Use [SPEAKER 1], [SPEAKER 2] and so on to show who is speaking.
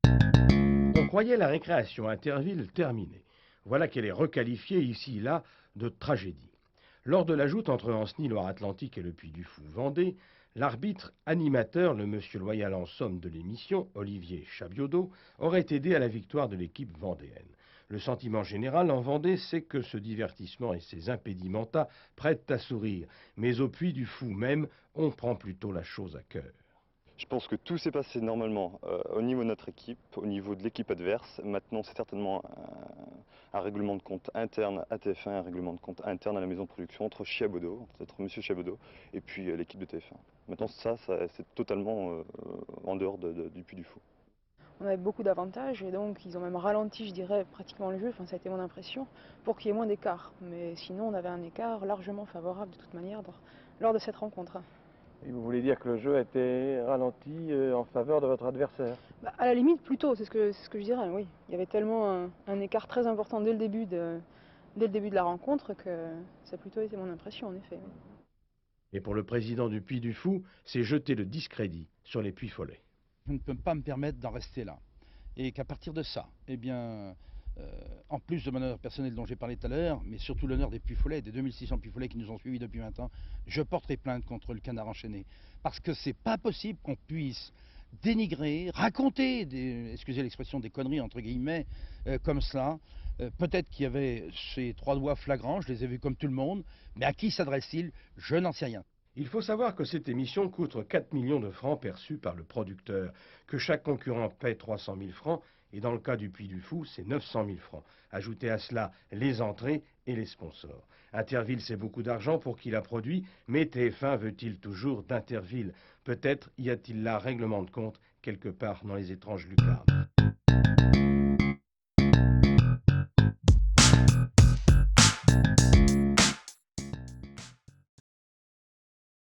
[SPEAKER 1] On croyait la récréation à Interville terminée. Voilà qu'elle est requalifiée ici et là de tragédie. Lors de la joute entre Ancenis, Loire-Atlantique et le Puy du Fou, Vendée, l'arbitre animateur, le monsieur loyal en somme de l'émission, Olivier Chabiodot, aurait aidé à la victoire de l'équipe vendéenne. Le sentiment général en Vendée, c'est que ce divertissement et ses impédimenta prêtent à sourire, mais au Puy du Fou même, on prend plutôt la chose à cœur.
[SPEAKER 2] Je pense que tout s'est passé normalement au niveau de notre équipe, au niveau de l'équipe adverse. Maintenant, c'est certainement un règlement de compte interne à TF1, un règlement de compte interne à la maison de production entre Chiabodo, peut-être Monsieur Chiabodo, et puis l'équipe de TF1. Maintenant, c'est totalement en dehors du Puy du Fou.
[SPEAKER 3] On avait beaucoup d'avantages et donc ils ont même ralenti, je dirais, pratiquement le jeu, enfin ça a été mon impression, pour qu'il y ait moins d'écart. Mais sinon on avait un écart largement favorable de toute manière lors de cette rencontre.
[SPEAKER 4] Et vous voulez dire que le jeu a été ralenti en faveur de votre adversaire?
[SPEAKER 3] Bah, à la limite plutôt, c'est ce que je dirais, oui. Il y avait tellement un écart très important dès le début de la rencontre que ça a plutôt été mon impression en effet. Oui.
[SPEAKER 1] Et pour le président du Puy du Fou, c'est jeter le discrédit sur les Puy-Follets.
[SPEAKER 5] Je ne peux pas me permettre d'en rester là. Et qu'à partir de ça, eh bien, en plus de mon honneur personnel dont j'ai parlé tout à l'heure, mais surtout l'honneur des Puy-Follets, des 2600 Puy-Follets qui nous ont suivis depuis 20 ans, je porterai plainte contre le Canard enchaîné. Parce que c'est pas possible qu'on puisse dénigrer, raconter, excusez l'expression, des conneries entre guillemets, comme cela. Peut-être qu'il y avait ces 3 doigts flagrants, je les ai vus comme tout le monde, mais à qui s'adresse-t-il? Je n'en sais rien.
[SPEAKER 1] Il faut savoir que cette émission coûte 4 millions de francs perçus par le producteur, que chaque concurrent paie 300 000 francs, et dans le cas du Puy du Fou, c'est 900 000 francs. Ajoutez à cela les entrées et les sponsors. Interville, c'est beaucoup d'argent pour qui la produit, mais TF1 veut-il toujours d'Interville? Peut-être y a-t-il là règlement de compte quelque part dans les étranges lucarnes.